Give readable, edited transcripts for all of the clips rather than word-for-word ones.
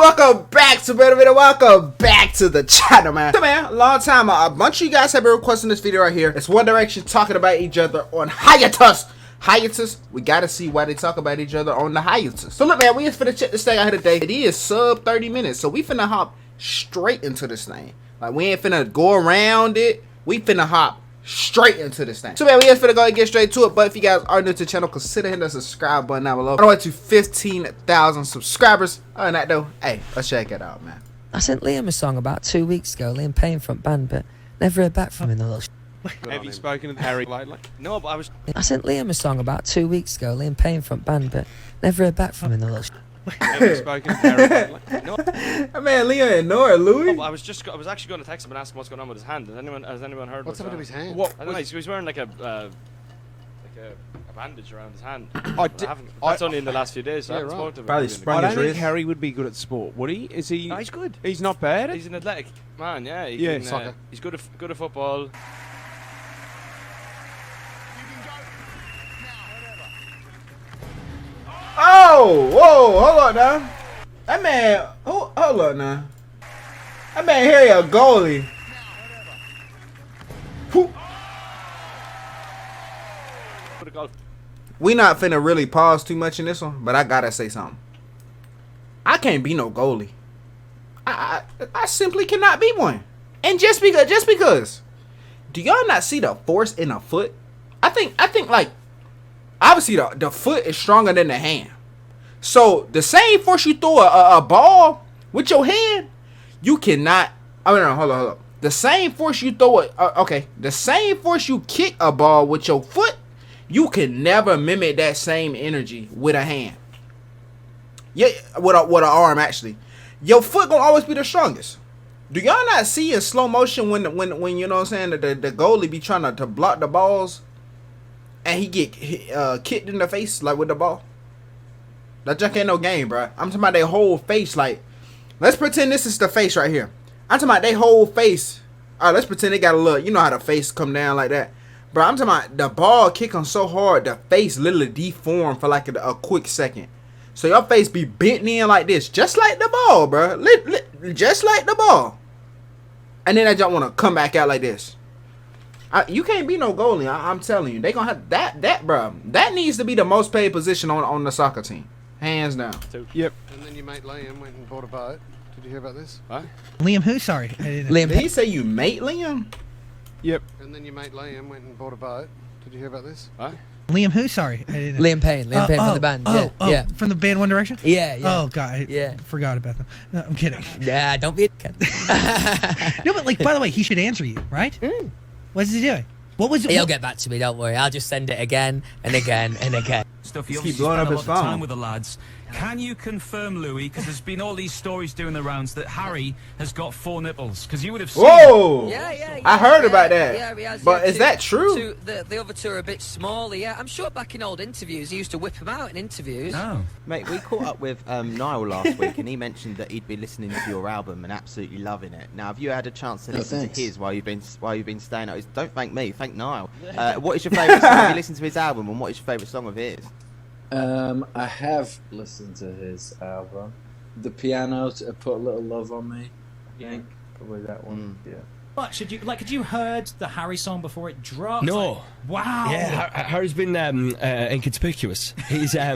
welcome back to better video. Welcome back to the channel, man. So, man, long time. A bunch of you guys have been requesting this video right here. It's One Direction talking about each other on Hiatus. Hiatus, we gotta see why they talk about each other on the hiatus. So look, man, we just finna check this thing out here today. It is sub 30 minutes, so we finna hop straight into this thing. Like, we ain't finna go around it. We finna hop straight into this thing. So man, we just finna go and get straight to it. But if you guys are new to the channel, consider hitting the subscribe button down below. On the way to 15,000 subscribers. Other than that though, hey, let's check it out, man. I sent Liam a song about 2 weeks ago, Liam Payne front band, but never heard back from him. Have you spoken to Harry lately? No, but I sent Liam a song about 2 weeks ago, Liam Payne front band, but never heard back from him. Have you spoken to Harry lately? No. That man Leon and Nora Louis. No, I was actually going to text him and ask him what's going on with his hand. Has anyone heard what's happened to his hand? What? I don't know. He's wearing like a bandage around his hand. That's only in the last few days. So I haven't spoken to him. Probably sprung his I don't think wrist. Harry would be good at sport, would he? Is he? No, he's good. He's not bad. He's an athletic man. Yeah. Soccer. He's good at football. Oh, whoa, hold on now. That man, hold on now. That man here a goalie. Whew. We not finna really pause too much in this one, but I gotta say something. I can't be no goalie. I simply cannot be one. And just because. Do y'all not see the force in a foot? I think like, obviously the foot is stronger than the hand. So the same force you throw a ball with your hand, you cannot. I mean, no, hold on. The same force you throw it. The same force you kick a ball with your foot, you can never mimic that same energy with a hand. Yeah, with an arm actually. Your foot gonna always be the strongest. Do y'all not see in slow motion when you know what I'm saying, the goalie be trying to block the balls, and he get kicked in the face like with the ball? That just ain't no game, bro. I'm talking about their whole face. Like, let's pretend this is the face right here. I'm talking about their whole face. All right, let's pretend they got a little, you know how the face come down like that. Bro, I'm talking about the ball kicking so hard, the face literally deformed for like a quick second. So your face be bent in like this, just like the ball, bro. Just like the ball. And then I just want to come back out like this. You can't be no goalie. I'm telling you, they gonna have that, bro. That needs to be the most paid position on the soccer team, hands down. Yep. And then your mate Liam went and bought a boat. Did you hear about this? What? Liam who? Sorry. Liam Did he say you mate Liam? Yep. And then your mate Liam went and bought a boat. Did you hear about this? What? Liam who? Sorry. Liam Payne from the band. Yeah. From the band One Direction? Yeah. Oh, God. I forgot about them. No, I'm kidding. Yeah, don't be a kid. No, but like, by the way, he should answer you, right? What's he doing? What was it? He'll get back to me, don't worry. I'll just send it again and again and again. Stuff. You Keep obviously blowing spend up a his lot of phone. time with the lads. Can you confirm, Louis, because there's been all these stories doing the rounds, that Harry has got 4 nipples? Because you would have seen. Whoa! Yeah. I heard about that. Yeah, he has, but is that true? The other two are a bit smaller, yeah. I'm sure back in old interviews, he used to whip them out in interviews. No. Mate, we caught up with Niall last week, and he mentioned that he'd been listening to your album and absolutely loving it. Now, have you had a chance to listen to his while you've been staying out? Don't thank me, thank Niall. What is your favourite song? Have you listened to his album, and what is your favourite song of his? I have listened to his album. The Piano, Put a Little Love on Me, I think. Probably that one, yeah. But had you heard the Harry song before it dropped? No. Like, wow. Yeah, Harry's been inconspicuous. He's I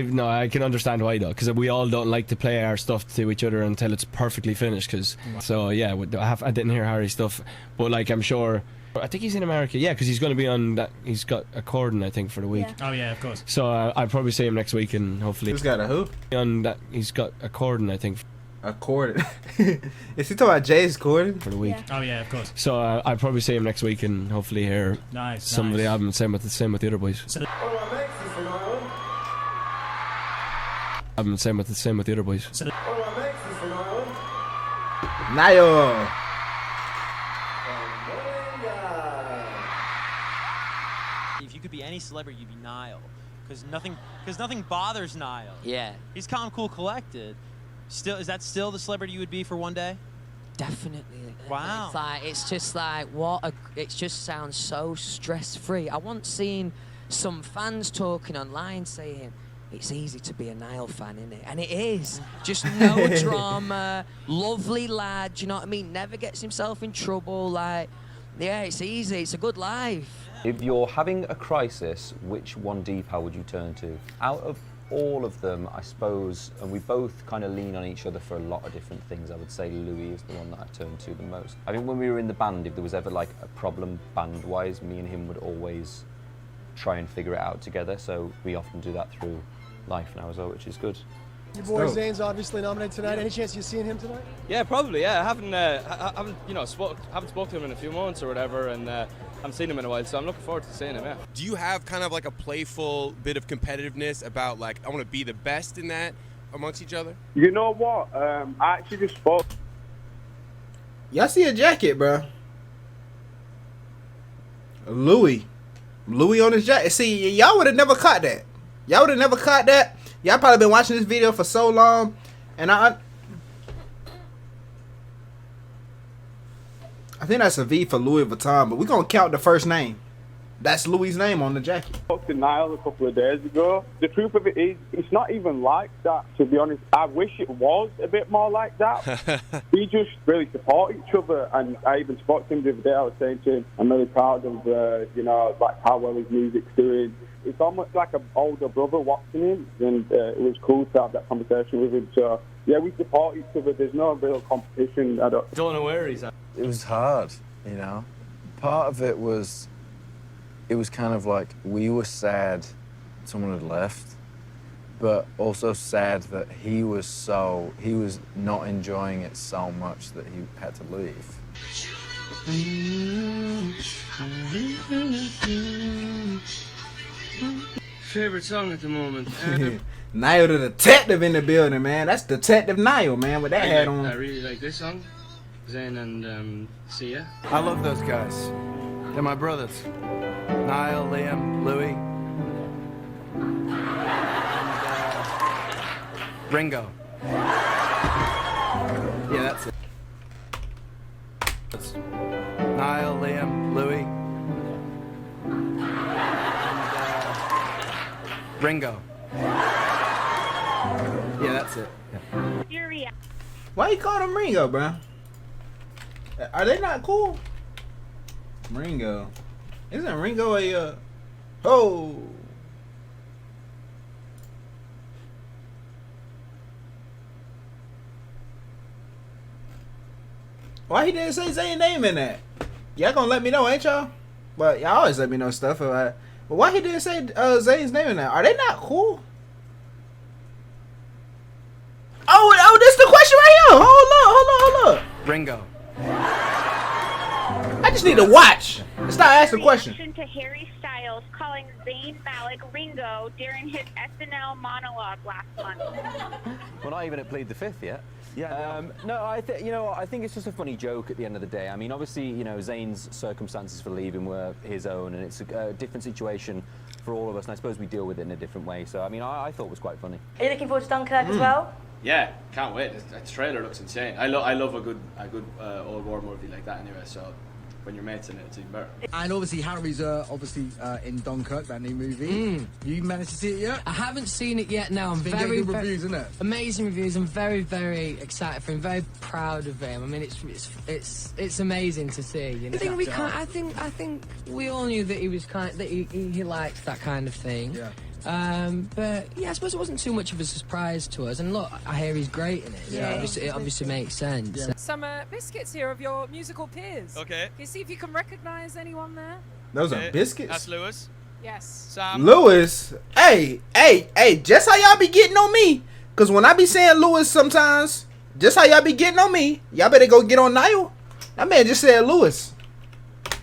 know I can understand why though, because we all don't like to play our stuff to each other until it's perfectly finished. So yeah, I didn't hear Harry's stuff, but like I'm sure. I think he's in America, yeah, because he's going to be on that. He's got a Corden, I think, for the week. Yeah. Oh yeah, of course. So I'll probably see him next week, and hopefully. Who's got a who? On that, he's got a Corden, I think. A Corden. Is he talking about Jay's Corden? For the week. Yeah. Oh yeah, of course. So I'll probably see him next week, and hopefully hear some of the album. Same with the other boys. So Same with the other boys. Niall. If you could be any celebrity, you'd be Niall, because nothing bothers Niall. Yeah. He's calm, cool, collected. Is that still the celebrity you would be for one day? Definitely. Wow. It's just like it just sounds so stress-free. I once seen some fans talking online saying, it's easy to be a Niall fan, isn't it? And it is. Just no drama, lovely lad, do you know what I mean? Never gets himself in trouble, like, yeah, it's easy, it's a good life. If you're having a crisis, which one Deepak would you turn to? Out of all of them, I suppose, and we both kind of lean on each other for a lot of different things, I would say Louis is the one that I turn to the most. I think when we were in the band, if there was ever like a problem band-wise, me and him would always try and figure it out together, so we often do that through life now as well, which is good. Your boy Zayn's obviously nominated tonight. Any chance you're seeing him tonight? Yeah, probably. Yeah, I haven't you know, haven't spoken to him in a few months or whatever, and I haven't seen him in a while, so I'm looking forward to seeing him. Yeah. Do you have kind of like a playful bit of competitiveness about like I want to be the best in that amongst each other? You know what? I actually just spoke. Y'all see a jacket, bro? Louis on his jacket. See, y'all would have never caught that. Y'all would have never caught that. Y'all probably been watching this video for so long, and I think that's a V for Louis Vuitton, but we're gonna count the first name. That's Louis' name on the jacket. I spoke to Niall a couple of days ago. The truth of it is, it's not even like that, to be honest. I wish it was a bit more like that. We just really support each other, and I even spoke to him the other day. I was saying to him, I'm really proud of, you know, like how well his music's doing. It's almost like an older brother watching him, and it was cool to have that conversation with him. So, yeah, we support each other. There's no real competition. I don't know where he's at. It was hard, you know. Part of it was, it was kind of like we were sad someone had left, but also sad that he was not enjoying it so much that he had to leave. Favorite song at the moment? Niall the detective in the building, man. That's Detective Niall, man, with that hat on. I really like this song. Zayn and Sia. I love those guys. They're my brothers. Niall, Liam, Louis. And, Ringo. Yeah, that's it. Niall, Liam, Louis. And, Ringo. Yeah, that's it. Yeah. Why you call him Ringo, bro? Are they not cool? Ringo. Isn't Ringo a oh? Why he didn't say Zayn name in that? Y'all gonna let me know, ain't y'all? But y'all always let me know stuff. But why he didn't say Zayn's name in that? Are they not cool? Oh, this the question right here. Hold up. Ringo. I just need to watch. Stop asking questions. Reaction to Harry Styles calling Zayn Malik Ringo during his SNL monologue last month. We're not even at Plead the Fifth yet. Yeah. No, I think it's just a funny joke at the end of the day. I mean, obviously, you know, Zayn's circumstances for leaving were his own, and it's a different situation for all of us, and I suppose we deal with it in a different way. So, I mean, I thought it was quite funny. Are you looking forward to Dunkirk as well? Yeah, can't wait. The trailer looks insane. I love a good old war movie like that anyway. So when your mates in it, it's even better. And obviously Harry's in Dunkirk, that new movie. You managed to see it yet? I haven't seen it yet. No, I'm Been very getting good reviews, isn't it? Amazing reviews. I'm very, very excited for him. Very proud of him. I mean, it's amazing to see. You know? I think we all knew that he was he liked that kind of thing. Yeah. But yeah, I suppose it wasn't too much of a surprise to us. And look, I hear he's great in it. Yeah. So it obviously makes sense. Yeah. Some biscuits here of your musical peers. Okay. Can you see if you can recognise anyone there? Those are biscuits. That's Lewis. Yes. Sam. Lewis. Hey, just how y'all be getting on me. Cause when I be saying Lewis sometimes, just how y'all be getting on me, y'all better go get on Niall. That man just said Lewis. Can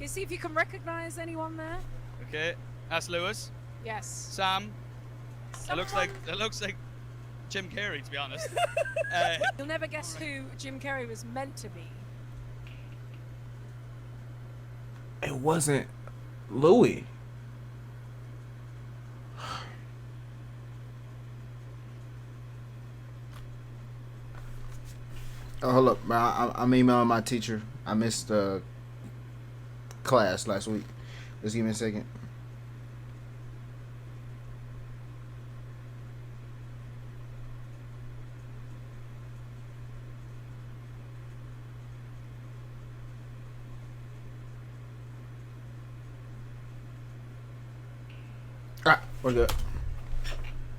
you see if you can recognise anyone there? Okay. That's Lewis. Yes. Sam. It looks like Jim Carrey, to be honest. You'll never guess who Jim Carrey was meant to be. It wasn't Louis. Oh, hold up, bro. I'm emailing my teacher. I missed class last week. Just give me a second. We're good.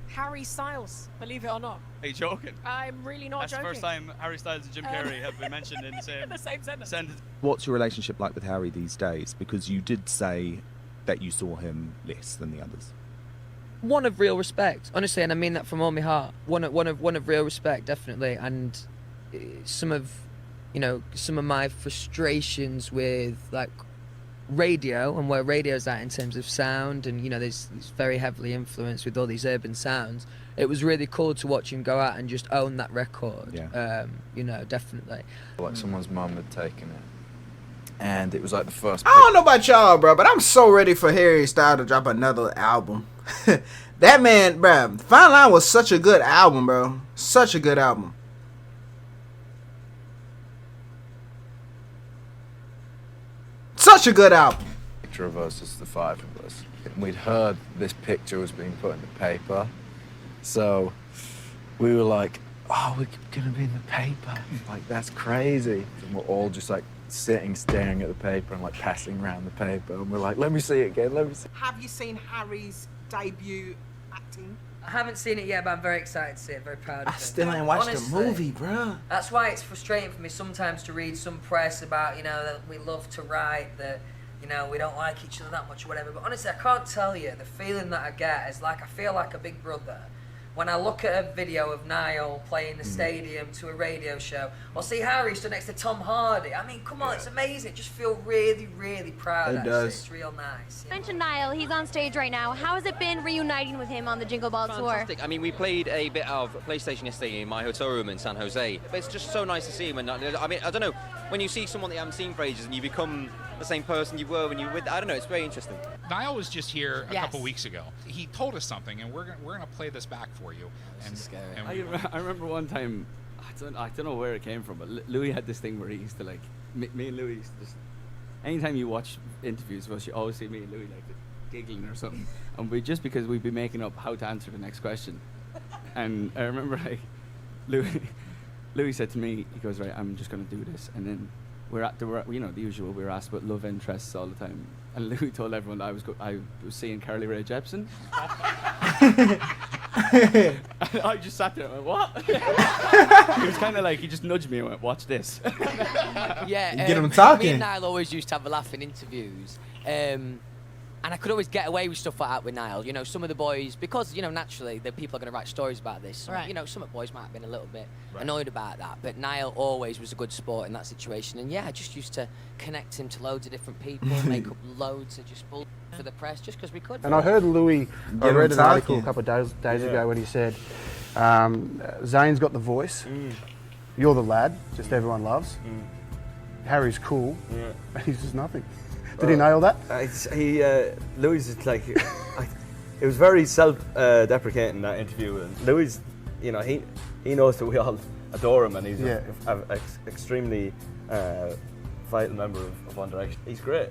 Harry Styles, believe it or not. Are you joking? I'm really not That's joking. the first time Harry Styles and Jim Carrey have been mentioned in the same, in the same sentence. What's your relationship like with Harry these days? Because you did say that you saw him less than the others. One of real respect, honestly, and I mean that from all my heart. One of real respect, definitely. And some of my frustrations with like radio and where radio's at in terms of sound, and there's very heavily influenced with all these urban sounds. It was really cool to watch him go out and just own that record. Yeah. Definitely. Like someone's mum had taken it, and it was like the first. I don't know about y'all, bro, but I'm so ready for Harry Styles to drop another album. That man, bro, Fine Line was such a good album, bro. Such a good album. Such a good album. Picture of us as the five of us. We'd heard this picture was being put in the paper, so we were like, "Oh, we're gonna be in the paper! Like that's crazy!" And we're all just like sitting, staring at the paper, and like passing around the paper, and we're like, "Let me see it again. Let me see." Have you seen Harry's debut acting? I haven't seen it yet, but I'm very excited to see it. Very proud of it. I still ain't watched the Honestly, movie, bro. That's why it's frustrating for me sometimes to read some press about, that we love to write, that, we don't like each other that much or whatever. But honestly, I can't tell you, the feeling that I get is like I feel like a big brother when I look at a video of Niall playing the stadium to a radio show, or see Harry stood next to Tom Hardy. I mean, come on, it's amazing. Just feel really, really proud. It does. It's real nice. You mentioned Niall. He's on stage right now. How has it been reuniting with him on the Jingle Ball Tour? Fantastic. I mean, we played a bit of PlayStation yesterday in my hotel room in San Jose. But it's just so nice to see him. And I mean, I don't know, when you see someone that you haven't seen for ages and you become the same person you were when you were with, I don't know, it's very interesting. Niall was just here a couple weeks ago. He told us something, and we're gonna play this back for you. And, I remember one time, I don't know where it came from, but Louis had this thing where he used to like, me and Louis used to just, anytime you watch interviews of us, you always see me and Louis like giggling or something, and because we'd be making up how to answer the next question, and I remember like, Louis said to me, he goes, right, I'm just gonna do this, and then we're at the usual, we were asked about love interests all the time, and Louis told everyone that I was seeing Carly Rae Jepsen. I just sat there and went, what? It was kind of like, he just nudged me and went, watch this. Yeah, get him talking. Me and Niall always used to have a laugh in interviews. And I could always get away with stuff like that with Niall. Some of the boys, because, naturally, the people are going to write stories about this. Right. Some of the boys might have been a little bit annoyed about that. But Niall always was a good sport in that situation. And, yeah, I just used to connect him to loads of different people, make up loads of just bull for the press, just because we could. And I heard Louis, I read an article a couple of days ago when he said, Zayn's got the voice, you're the lad, just everyone loves. Harry's cool, and he's just nothing. Did he nail that? Louis is like, it was very self-deprecating, that interview. And Louis, he knows that we all adore him, and he's an extremely vital member of One Direction. He's great.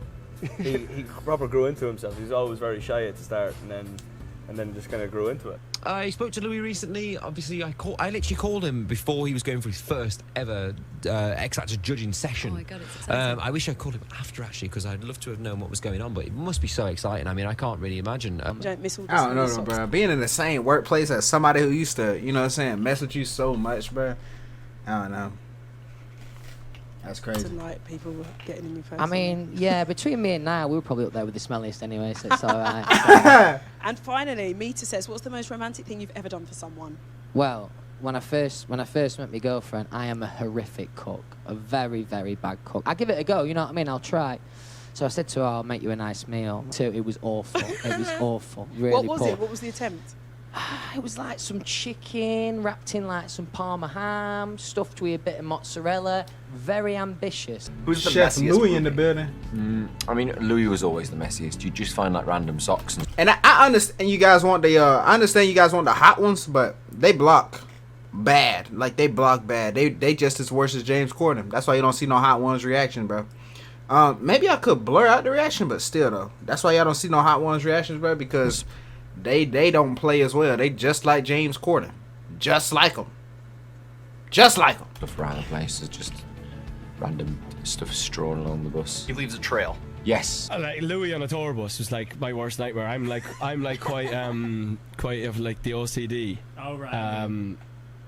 He proper grew into himself. He was always very shy at the start, and then just kind of grew into it. I spoke to Louis recently. Obviously, I literally called him before he was going for his first ever X Factor judging session. Oh my God, it's exciting. I wish I called him after, actually, because I'd love to have known what was going on, but it must be so exciting. I mean, I can't really imagine. Don't miss all this. I don't know, bro. Being in the same workplace as somebody who used to, mess with you so much, bro. I don't know. That's crazy. To like people getting in your face. I mean, yeah, between me and Niall, we were probably up there with the smelliest anyway, so it's all right. And finally, Mita says, what's the most romantic thing you've ever done for someone? Well, when I first met my girlfriend, I am a horrific cook, a very, very bad cook. I give it a go, you know what I mean? I'll try. So I said to her, I'll make you a nice meal. It was awful. It was awful. Really What was poor. it? What was the attempt? It was like some chicken wrapped in like some Parma ham, stuffed with a bit of mozzarella. Very ambitious. Who's the Chef Louis in the building? I mean, Louis was always the messiest. You just find like random socks. And I understand you guys want the hot ones, but they block bad. Like they block bad. They just as worse as James Corden. That's why you don't see no hot ones reaction, bro. Maybe I could blur out the reaction, but still though, that's why y'all don't see no hot ones reactions, bro, because they don't play as well. They just like James Corden, just like him. Stuff around the place is just random stuff strewn along the bus. He leaves a trail. Yes. Like Louis on a tour bus was like my worst nightmare. I'm like quite of like the OCD. Oh right.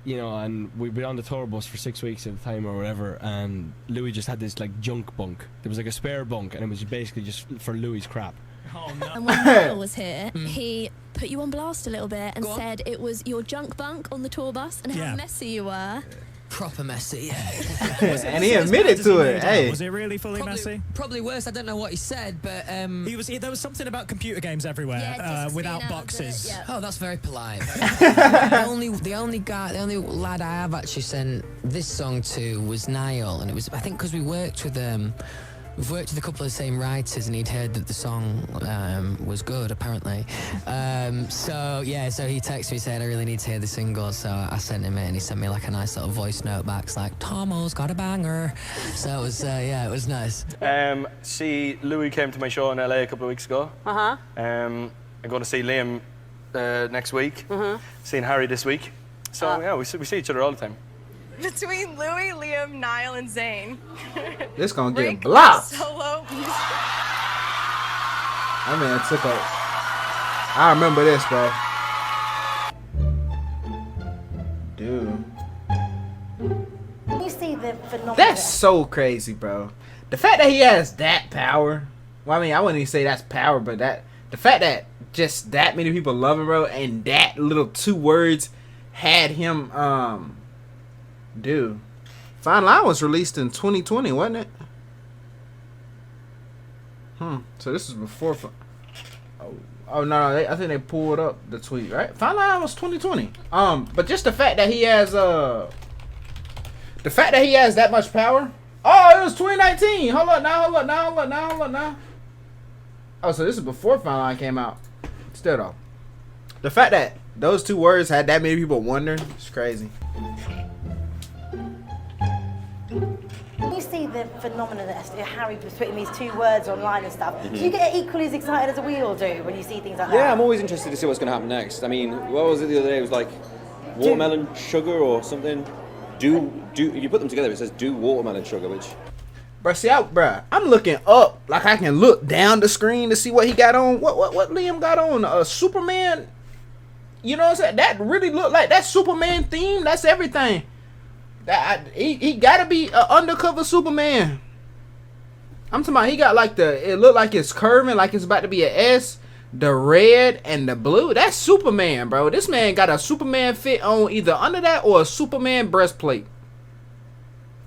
You know, and we'd been on the tour bus for 6 weeks at the time or whatever, and Louis just had this like junk bunk. There was like a spare bunk, and it was basically just for Louis's crap. Oh no. And when Niall was here, he put you on blast a little bit and said it was your junk bunk on the tour bus and how messy you were. Proper messy, yeah. And he admitted to it. Hey, Was it really fully messy? Probably worse. I don't know what he said, but There was something about computer games everywhere without boxes. Oh, that's very polite. the only lad I have actually sent this song to was Niall, and it was, I think, because we've worked with a couple of the same writers, and he'd heard that the song was good, apparently. So he texted me saying, I really need to hear the single, so I sent him it, and he sent me like a nice little voice note back. It's like, Tomo's got a banger. So it was, it was nice. Louis came to my show in LA a couple of weeks ago. Uh-huh. I'm going to see Liam next week. Seeing Harry this week. So we see each other all the time. Between Louis, Liam, Niall, and Zayn. this gonna get blocked. Solo. I mean, it took a. I remember this, bro. Dude. You see the phenomenon. That's so crazy, bro. The fact that he has that power. Well, I mean, I wouldn't even say that's power, but the fact that just that many people love him, bro, and that little 2 words had him, dude. Fine Line was released in 2020, wasn't it? So this is before. Oh no, I think they pulled up the tweet, right? Fine Line was 2020. But just the fact that he has that much power. Oh, it was 2019. Hold up now. Oh, so this is before Fine Line came out. Still though, the fact that those 2 words had that many people wondering, it's crazy. You see the phenomenon that Harry was putting these 2 words online and stuff. Do you get equally as excited as we all do when you see things like that? Yeah, I'm always interested to see what's going to happen next. I mean, what was it the other day? It was like watermelon sugar or something. Do if you put them together, it says do watermelon sugar, which. Bro, see, I'm looking up like I can look down the screen to see what he got on. What Liam got on? Superman. You know what I'm saying? That really looked like that Superman theme. That's everything. He gotta be an undercover Superman. I'm talking about he got like it looked like it's curving, like it's about to be an S. The red and the blue, that's Superman, bro. This man got a Superman fit on either under that or a Superman breastplate.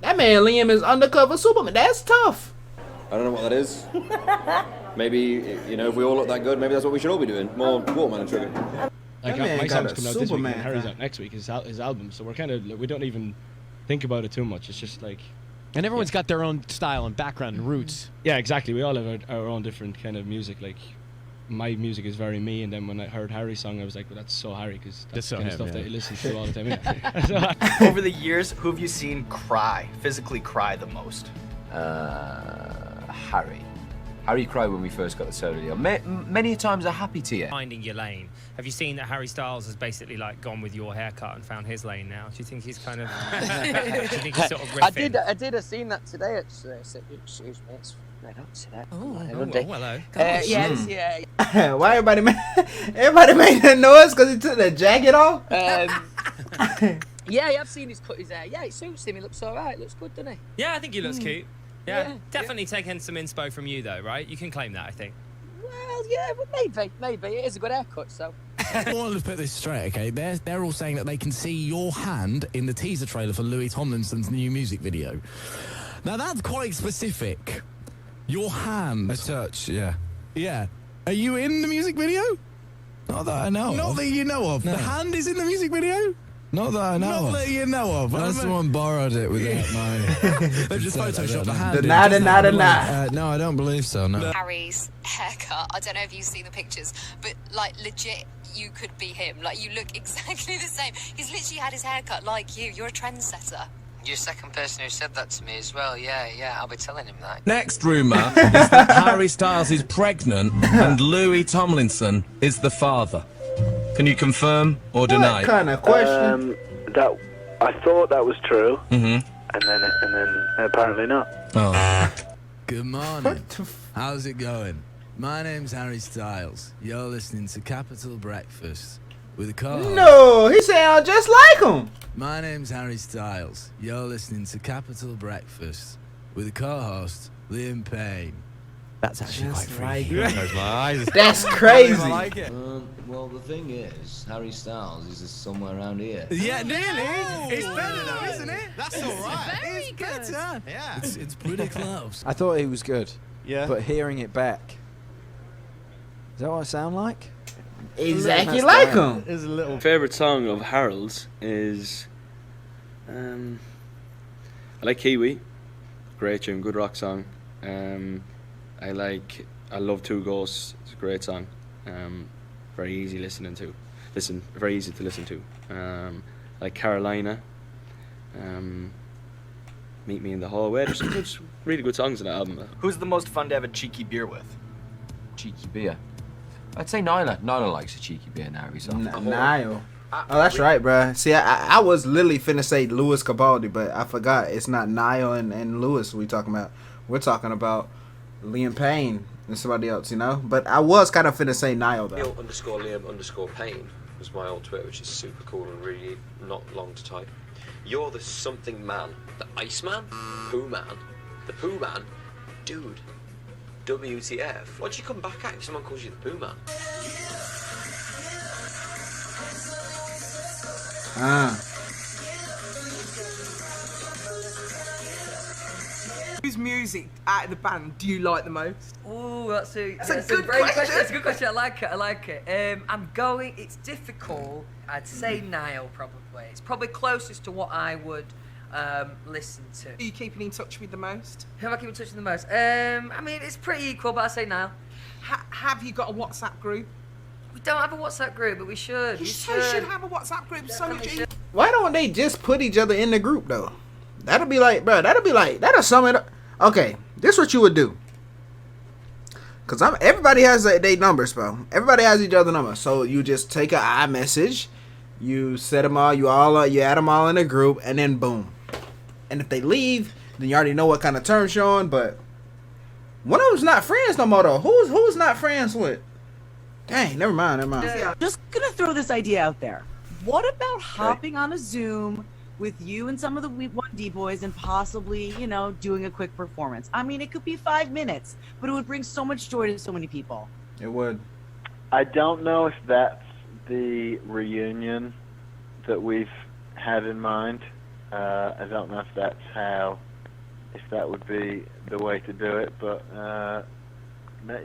That man Liam is undercover Superman. That's tough. I don't know what that is. Maybe, if we all look that good, maybe that's what we should all be doing. More watermelon sugar. Like my song's coming out this week, and Harry's out next week. His album, so we don't even think about it too much. It's just like, and everyone's got their own style and background and roots. Yeah, exactly. We all have our own different kind of music. Like my music is very me, and then when I heard Harry's song, I was like, well, that's so Harry, because that's the kind of stuff that he listens to all the time. Over the years, who have you seen physically cry the most? Harry. Harry cried when we first got the soda deal. Many times a happy tear. Finding your lane. Have you seen that Harry Styles has basically like gone with your haircut and found his lane now? Do you think he's kind of? Do you think he's sort of riffing? I did have seen that today. Excuse me, it's right up today. Oh, hello. Yes, yeah. Why everybody made that noise because he took the jacket off? Yeah, I've seen his cut his hair. Yeah, it suits him. He looks all right. Looks good, doesn't he? Yeah, I think he looks cute. Yeah, definitely taking some inspo from you though, right? You can claim that, I think. Well, yeah, but maybe it is a good haircut. So. Well, let's put this straight, okay? They're all saying that they can see your hand in the teaser trailer for Louis Tomlinson's new music video. Now that's quite specific. Your hand. A touch, yeah. Yeah. Are you in the music video? Not that I know of. Not that you know of. No. The hand is in the music video? Not that I know of. Not that you know of. Unless someone borrowed it without my... They've just photoshopped the hand. No, I don't believe so, no. Harry's haircut, I don't know if you've seen the pictures, but like legit, you could be him. Like you look exactly the same. He's literally had his haircut like you. You're a trendsetter. You're the second person who said that to me as well. Yeah, I'll be telling him that. Next rumour is that Harry Styles is pregnant and Louis Tomlinson is the father. Can you confirm or deny? What kind of question? I thought that was true, and then apparently not. Oh. Good morning. How's it going? My name's Harry Styles. You're listening to Capital Breakfast with a co-host. No, he sounds just like him. My name's Harry Styles. You're listening to Capital Breakfast with a co-host, Liam Payne. That's actually Just quite freaky. like Close my eyes. That's crazy. I like it. Well, the thing is, Harry Styles is somewhere around here. Yeah, nearly. It's better though, isn't it? That's all right. It's better. Yeah. It's pretty close. I thought he was good. Yeah. But hearing it back, is that what I sound like? Exactly like him. There's a little. Favorite song of Harold's is, I like Kiwi, great tune, good rock song. I love Two Ghosts. It's a great song. Very easy very easy to listen to. Like Carolina. Meet Me in the Hallway. There's some really good songs in that album. Who's the most fun to have a cheeky beer with? Cheeky beer. I'd say Nyla. Nyla likes a cheeky beer now. He's off. Niall. Oh, that's right, bruh. See, I was literally finna say Louis Capaldi, but I forgot. It's not Niall and Louis we talking about. We're talking about Liam Payne and somebody else, you know? But I was kind of finna say Niall, though. Neil_Liam_Payne was my old Twitter, which is super cool and really not long to type. You're the something man. The Iceman? Pooh Man? The Pooh Man? Dude. WTF? What'd you come back at if someone calls you the Pooh Man? Whose music out of the band do you like the most? Oh, that's a good great question. That's a good question. I like it. It's difficult. I'd say Niall probably. It's probably closest to what I would listen to. Who are you keeping in touch with the most? Who am I keeping in touch with the most? I mean, it's pretty equal, but I say Niall. Have you got a WhatsApp group? We don't have a WhatsApp group, but we should. You should have a WhatsApp group. So much easier. Why don't they just put each other in the group, though? That'll be like, that'll sum it up. Okay, this is what you would do. Because everybody has their numbers, bro. Everybody has each other's numbers. So you just take an iMessage, you set them all, you add them all in a group, and then boom. And if they leave, then you already know what kind of terms you're on, but one of them's not friends no more, though. Who's not friends with? Dang, never mind. Yeah. Just gonna throw this idea out there. What about hopping on a Zoom with you and some of the 1D boys and possibly, doing a quick performance? I mean, it could be 5 minutes, but it would bring so much joy to so many people. It would. I don't know if that's the reunion that we've had in mind. I don't know if that would be the way to do it, but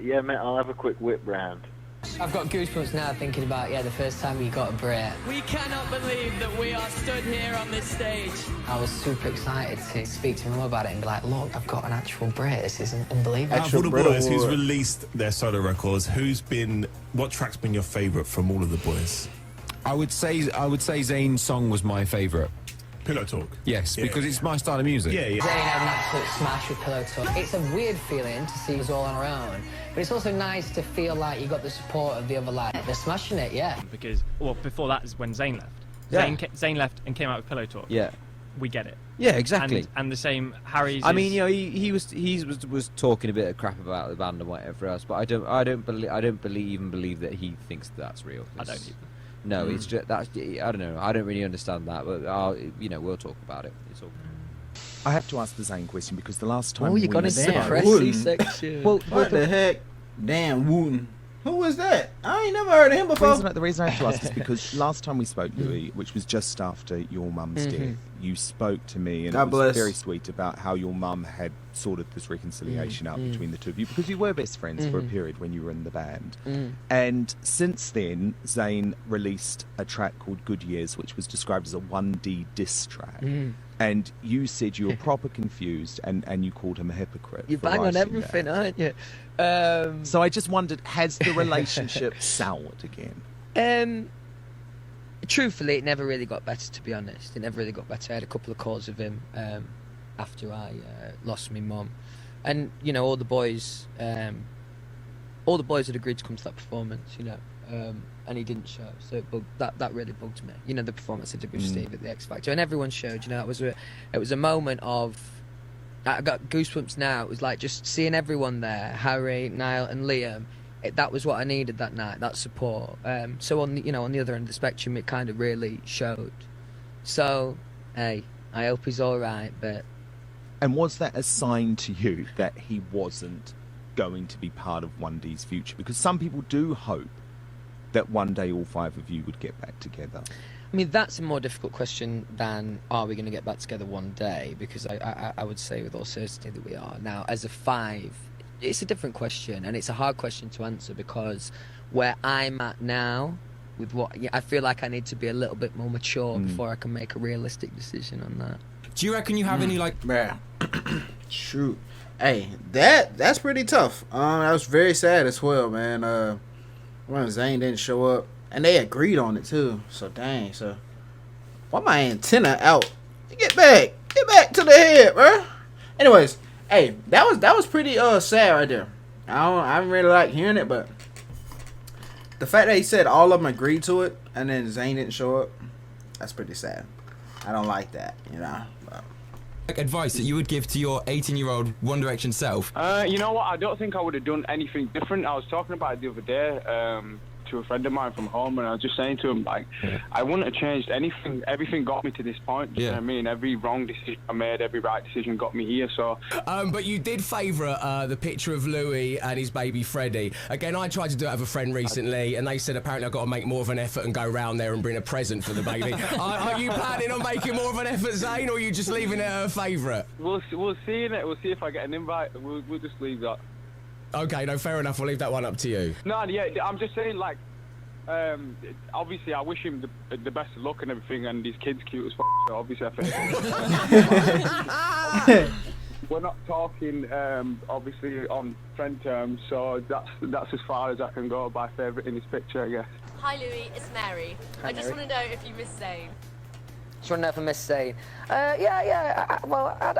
yeah, mate, I'll have a quick whip round. I've got goosebumps now thinking about, the first time you got a Brit. We cannot believe that we are stood here on this stage. I was super excited to speak to Mum about it and be like, look, I've got an actual Brit. This is unbelievable. Out of all the boys who's released their solo records, what track's been your favourite from all of the boys? I would say Zayn's song was my favourite. Pillow Talk? Yes, because it's my style of music. Zayn had an absolute smash with Pillow Talk. It's a weird feeling to see us all on our own, but it's also nice to feel like you got the support of the other lad. They're smashing it, yeah. Because, before that is when Zayn left. Yeah. Zayn left and came out with Pillow Talk. Yeah. We get it. Yeah, exactly. And the same, Harry's. I mean, he was talking a bit of crap about the band and whatever else, but I don't believe that he thinks that's real. I don't either. No, it's just I don't know. I don't really understand that, but we'll talk about it. It's all. I have to ask the Zayn question because the last time. You got a suppressy section. Well, what the heck? Damn, Wooten. Who was that? I ain't never heard of him before. The reason I have to ask is because last time we spoke, Louis, which was just after your mum's death, you spoke to me and it was very sweet about how your mum had sorted this reconciliation out between the two of you because you were best friends for a period when you were in the band. And since then, Zayn released a track called Good Years, which was described as a 1D diss track. And you said you were proper confused and you called him a hypocrite. You bang on everything, aren't you? So I just wondered, has the relationship soured again? Truthfully, it never really got better, to be honest. It never really got better. I had a couple of calls with him after I lost my mum. And, all the boys had agreed to come to that performance, and he didn't show. So that really bugged me. The performance he did with Steve at the X Factor. And everyone showed, it was a moment of I got goosebumps now. It was like just seeing everyone there, Harry, Niall, and Liam. That was what I needed that night, that support. So on the, on the other end of the spectrum, it kind of really showed. So, hey, I hope he's all right. But and was that a sign to you that he wasn't going to be part of 1D's future? Because some people do hope that one day all 5 of you would get back together. I mean, that's a more difficult question than are we going to get back together one day? Because I would say with all certainty that we are. Now, as a 5, it's a different question, and it's a hard question to answer because where I'm at now, with I feel like I need to be a little bit more mature before I can make a realistic decision on that. Do you reckon you have any like? Shoot, hey, that's pretty tough. I was very sad as well, man. When Zayn didn't show up, and they agreed on it too. So dang, so why my antenna out? Get back to the head, bro. Anyways, hey, that was pretty sad right there. I don't really like hearing it, but the fact that he said all of them agreed to it and then Zayn didn't show up, that's pretty sad. I don't like that, But. Like advice that you would give to your 18-year-old One Direction self? You know what? I don't think I would have done anything different. I was talking about it the other day to a friend of mine from home, and I was just saying to him, like, I wouldn't have changed anything. Everything got me to this point. You know what I mean? Every wrong decision I made, every right decision got me here, so... But you did favourite the picture of Louis and his baby Freddie. Again, I tried to do it with a friend recently, and they said apparently I've got to make more of an effort and go round there and bring a present for the baby. Are you planning on making more of an effort, Zayn, or are you just leaving it a favourite? We'll see in it. We'll see if I get an invite. We'll just leave that. Okay, no, fair enough. We'll leave that one up to you. No, yeah, I'm just saying, like, obviously I wish him the best of luck and everything, and his kid's cute as f***, so obviously I think... We're not talking, obviously, on friend terms, so that's as far as I can go by favouriting his picture, I guess. Hi Louis, it's Mary. Hi, I just Mary. want to know if you miss Zayn. Just want to know if I miss Zayn.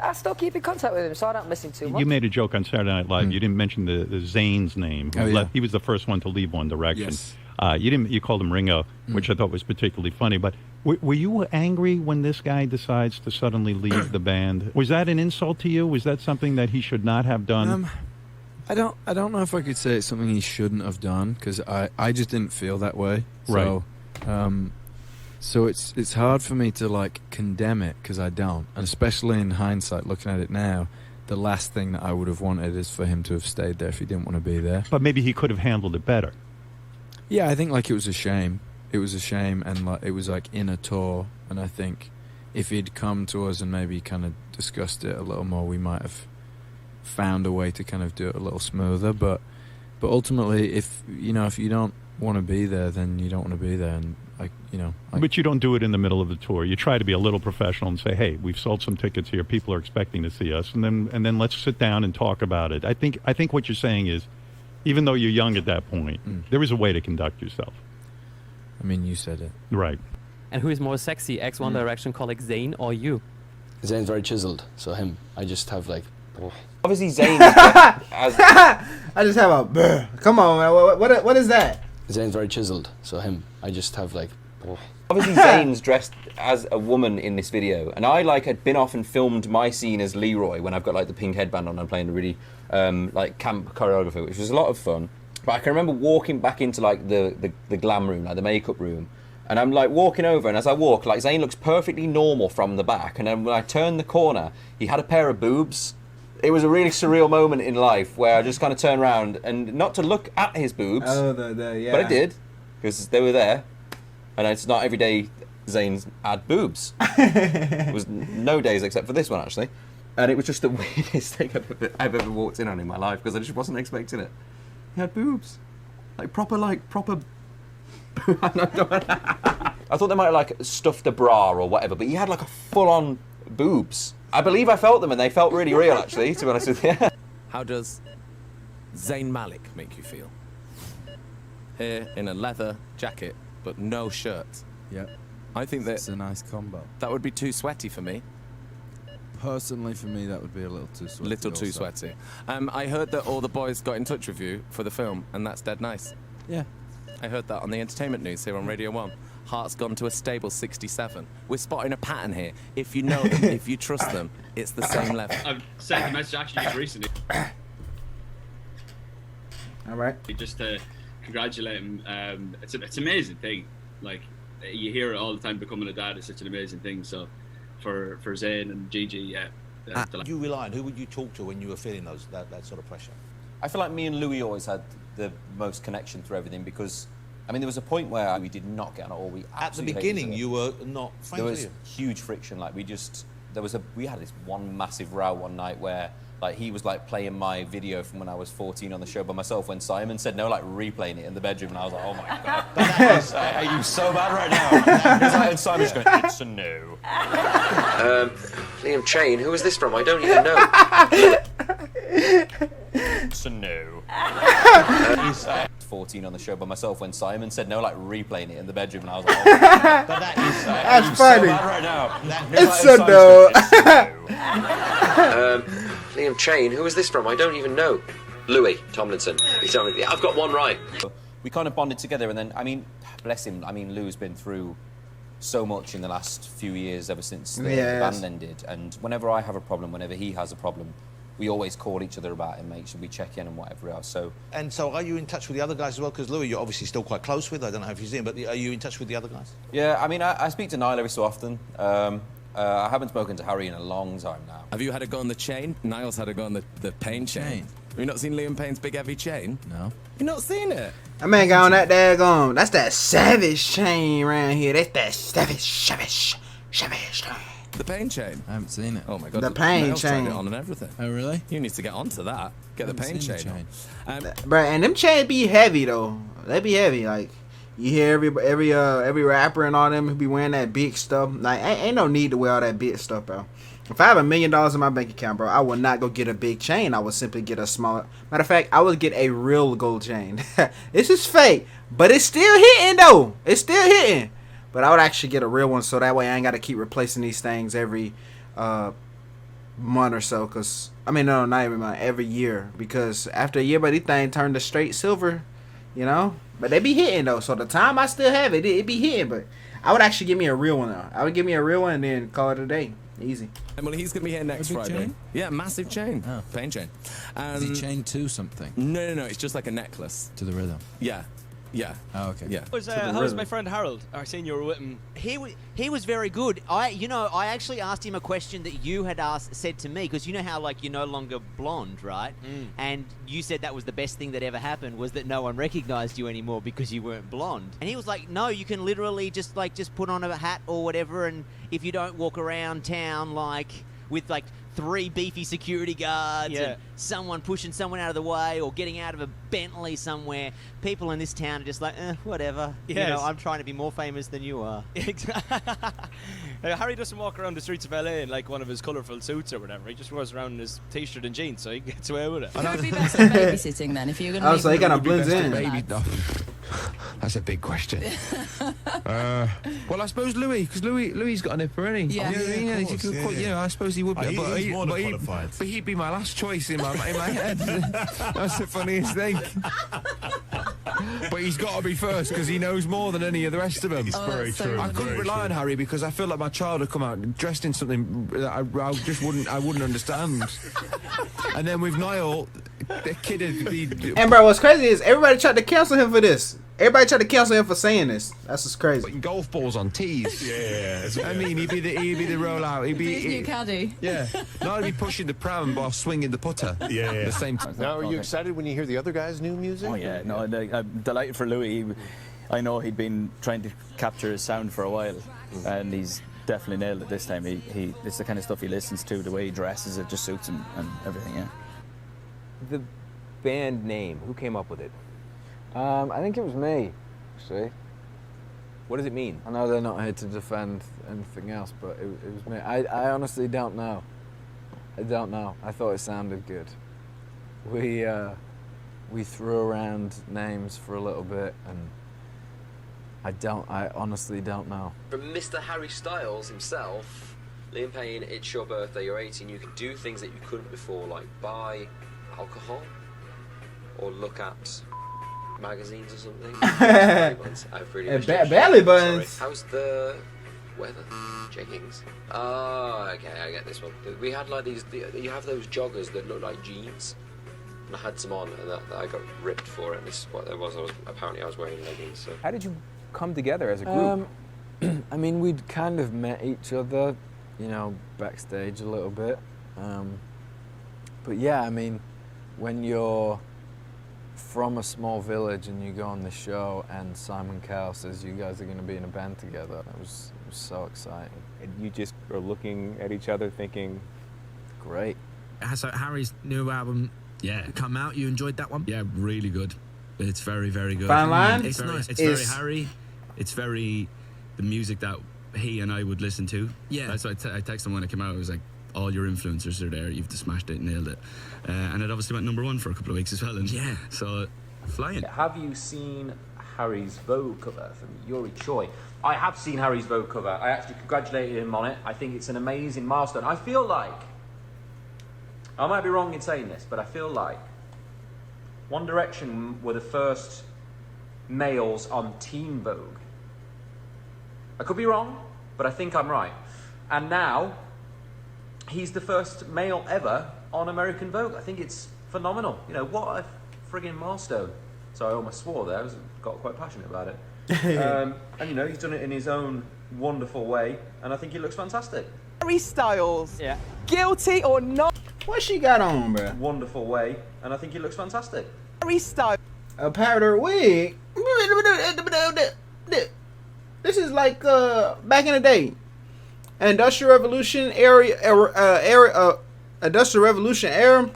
I still keep in contact with him, so I don't miss him too much. You made a joke on Saturday Night Live. You didn't mention the Zayn's name. He was the first one to leave One Direction. Yes. You called him Ringo, which I thought was particularly funny. But were you angry when this guy decides to suddenly leave the band? Was that an insult to you? Was that something that he should not have done? I don't know if I could say it's something he shouldn't have done, because I just didn't feel that way. Right. So it's hard for me to like condemn it, because I don't, and especially in hindsight, looking at it now, the last thing that I would have wanted is for him to have stayed there if he didn't want to be there. But maybe he could have handled it better. Yeah, I think like it was a shame. It was a shame, and like it was like in a tour, and I think if he'd come to us and maybe kind of discussed it a little more, we might have found a way to kind of do it a little smoother. But ultimately, if you don't want to be there, then you don't want to be there, and But you don't do it in the middle of the tour. You try to be a little professional and say, "Hey, we've sold some tickets here. People are expecting to see us," and then let's sit down and talk about it. I think what you're saying is, even though you're young at that point, there is a way to conduct yourself. I mean, you said it. Right. And who is more sexy, ex-One Direction colleague Zayn or you? Zayn's very chiseled, so him. I just have like... Obviously Zayn I just have a... Brr. Come on, man. What is that? Zayn's very chiseled, so him. I just have like... Obviously Zayn's dressed as a woman in this video, and I had been off and filmed my scene as Leroy when I've got like the pink headband on and playing a really like camp choreography, which was a lot of fun. But I can remember walking back into like the glam room, like the makeup room, and I'm like walking over, and as I walk, like Zayn looks perfectly normal from the back, and then when I turned the corner, he had a pair of boobs. It was a really surreal moment in life where I just kind of turned around, and not to look at his boobs, yeah. but I did, because they were there, and it's not every day Zayn's had boobs. It was no days except for this one, actually. And it was just the weirdest thing I've ever walked in on in my life, because I just wasn't expecting it. He had boobs. Proper... I thought they might have like stuffed a bra or whatever, but he had like a full-on boobs. I believe I felt them, and they felt really real, actually, to be honest with you. How does Zayn Malik make you feel? Here in a leather jacket, but no shirt. Yep. I think it's a nice combo. That would be too sweaty for me. Personally, for me, that would be a little too sweaty. I heard that all the boys got in touch with you for the film, and that's dead nice. Yeah. I heard that on the entertainment news here on Radio 1. Heart's gone to a stable 67. We're spotting a pattern here. If you know them, if you trust them, it's the same level. I've sent the message actually just recently. All right. Just to congratulate him. It's an amazing thing. Like, you hear it all the time, becoming a dad is such an amazing thing. So for Zayn and Gigi, yeah. You rely on, who would you talk to when you were feeling that sort of pressure? I feel like me and Louis always had the most connection through everything because, I mean, there was a point where we did not get on at all. We At the absolutely beginning, hated each you other. were not friends, There were was you? huge friction. Like, we had this one massive row one night where, like, he was like playing my video from when I was 14 on the show by myself when Simon said no, like replaying it in the bedroom, and I was like, oh my god, I hate you so bad right now. Because and Simon's going, it's a no. Liam Chain, who is this from? I don't even know. It's a no. 14 on the show by myself when Simon said no, like replaying it in the bedroom, and I was like, oh my god. That's funny. So bad right now. It's a no. Liam Chain, who is this from? I don't even know. Louis Tomlinson. I've got one right. We kind of bonded together, and then, I mean, bless him, I mean, Lou's been through so much in the last few years ever since the band ended, and whenever I have a problem, whenever he has a problem, we always call each other about it and make sure we check in and whatever else. So, And so are you in touch with the other guys as well? Because Louis, you're obviously still quite close with. I don't know if you've seen, but are you in touch with the other guys? yeah, I mean, I speak to Niall every so often. I haven't spoken to Harry in a long time now. Have you had a go on the chain? Niall's had a go on the Payne chain. Have you not seen Liam Payne's big heavy chain? No. You not seen it? That man got on that daggone. That's that savage chain around here. That's that savage chain. The Payne chain? I haven't seen it. Oh my god. The Payne Niall's tried chain. it on and everything. Oh really? You need to get onto that. Get the Payne chain. Bruh, and them chains be heavy though. They be heavy. Like, you hear every rapper and all them who be wearing that big stuff. Like, ain't no need to wear all that big stuff, bro. If I have $1 million in my bank account, bro, I would not go get a big chain. I would simply get a smaller. Matter of fact, I would get a real gold chain. This is fake, but it's still hitting though. It's still hitting. But I would actually get a real one, so that way I ain't got to keep replacing these things every month or so. Cause I mean, no, not every month, every year. Because after a year, but these things turn to straight silver, you know. But they be hitting though. So the time I still have it, it be hitting. But I would actually give me a real one though. I would give me a real one and then call it a day. Easy. Well, he's going to be here next Friday. Chain? Yeah, massive chain. Oh. Payne chain. Is he chained to something? No. It's just like a necklace. To the rhythm? Yeah. Yeah. Oh, okay. Yeah. How was my friend Harold? I seen you were with him. He was very good. I actually asked him a question that you had said to me, because you know how, like, you're no longer blonde, right? And you said that was the best thing that ever happened, was that no one recognized you anymore because you weren't blonde. And he was like, no, you can literally just put on a hat or whatever, and if you don't walk around town like with like 3 beefy security guards and someone pushing someone out of the way or getting out of a Bentley somewhere, people in this town are just like, whatever. Yes. You know, I'm trying to be more famous than you are. Harry doesn't walk around the streets of LA in like one of his colourful suits or whatever. He just wears around in his t-shirt and jeans, so he gets away with it. Who would be best at babysitting then? If you're going to Oh, so he kind of blends in. That's a big question. Well, I suppose Louis, because Louis's got a nipper, hasn't he? Yeah, I suppose he would be. He's more than qualified. But he'd be my last choice in my head. That's the funniest thing. But he's got to be first because he knows more than any of the rest of them. It's very true. I couldn't rely on Harry because I feel like my child would come out dressed in something that I just wouldn't understand. And then with Niall, the kid would be. And bro, what's crazy is everybody tried to cancel him for this. Everybody tried to cancel him for saying this. That's just crazy. Putting golf balls on tees. Yeah. I mean, he'd be the rollout. He'd be His new caddy. Yeah. No, I'd be pushing the pram while swinging the putter. Yeah. At the same time. Now, are you excited when you hear the other guys' new music? Oh yeah, no, I'm delighted for Louis. I know he'd been trying to capture his sound for a while, and he's definitely nailed it this time. It's the kind of stuff he listens to, the way he dresses, it just suits him and everything. Yeah. The band name, who came up with it? I think it was me, actually. What does it mean? I know they're not here to defend anything else, but it was me. I honestly don't know. I don't know. I thought it sounded good. We threw around names for a little bit, and I honestly don't know. From Mr. Harry Styles himself, Liam Payne, it's your birthday, you're 18, you can do things that you couldn't before, like buy alcohol or look at magazines or something. Belly buttons. I've really missed it. Belly buttons. Sorry. How's the weather? Jeggings. Oh, okay, I get this one. We had like these. You have those joggers that look like jeans. And I had some on, and that I got ripped for it. And this is what it was. Apparently I was wearing leggings. So. How did you come together as a group? I mean, we'd kind of met each other, you know, backstage a little bit. But yeah, I mean, when you're from a small village and you go on the show and Simon Cowell says you guys are going to be in a band together, it was so exciting. And you just were looking at each other thinking, great. So Harry's new album, come out. You enjoyed that one? Yeah, really good. It's very, very good. Fine Line? It's nice. It's very Harry. It's very the music that he and I would listen to. Yeah. So I texted him when it came out. I was like, all your influencers are there. You've smashed it, nailed it. And it obviously went #1 for a couple of weeks as well. And so flying. Have you seen Harry's Vogue cover from Yuri Choi? I have seen Harry's Vogue cover. I actually congratulated him on it. I think it's an amazing milestone. I feel like, I might be wrong in saying this, but I feel like One Direction were the first males on Teen Vogue. I could be wrong, but I think I'm right. And now, he's the first male ever on American Vogue. I think it's phenomenal. You know, what a friggin' milestone. So I almost swore there. I got quite passionate about it. And, you know, he's done it in his own wonderful way, and I think he looks fantastic. Harry Styles. Yeah. Guilty or not? What she got on, bro? Wonderful way, and I think he looks fantastic. Harry Styles. A powder wig. This is like back in the day, Industrial Revolution Industrial Revolution era.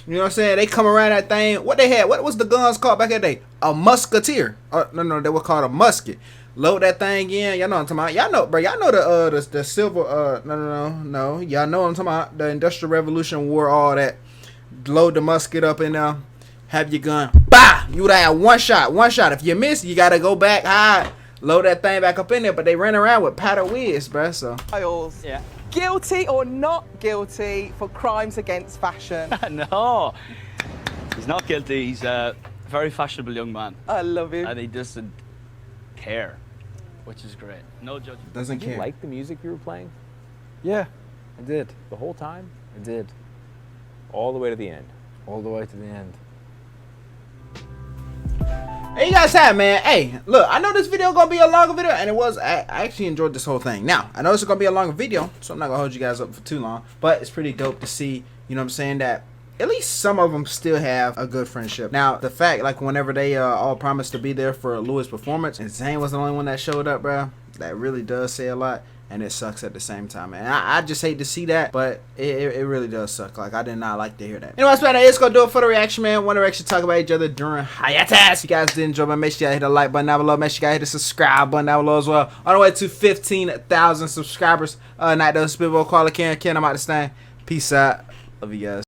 You know what I'm saying? They come around that thing. What they had? What was the guns called back in the day? A musketeer. No, they were called a musket. Load that thing in. Y'all know what I'm talking about. Y'all know, bro. Y'all know the silver. No. Y'all know what I'm talking about. The Industrial Revolution wore all that. Load the musket up in there. Have your gun. Bah! You would have one shot. If you miss, you gotta go back high. Load that thing back up in there. But they ran around with powder wigs, bro. So. Yeah. Guilty or not guilty for crimes against fashion? No, he's not guilty. He's a very fashionable young man. I love him. And he doesn't care, which is great. No judgment. Doesn't Did you like the music you were playing? Yeah, I did. The whole time? I did. All the way to the end? All the way to the end. Hey, you guys have, man. Hey, look, I know this video gonna be a longer video, and it was. I actually enjoyed this whole thing. Now, I know it's gonna be a longer video, so I'm not gonna hold you guys up for too long. But it's pretty dope to see, you know what I'm saying, that at least some of them still have a good friendship. Now, the fact, like, whenever they all promised to be there for Louis' performance, and Zayn was the only one that showed up, bro, that really does say a lot. And it sucks at the same time, man. I just hate to see that, but it really does suck. Like, I did not like to hear that. Anyways, man, it's gonna do it for the reaction, man. One Direction talk about each other during Hiatus. If you guys did enjoy, man, make sure you hit the like button down below. Make sure you guys hit the subscribe button down below as well. On the way to 15,000 subscribers. Night those Spitball Caller Ken. I'm out to stand. Peace out. Love you guys.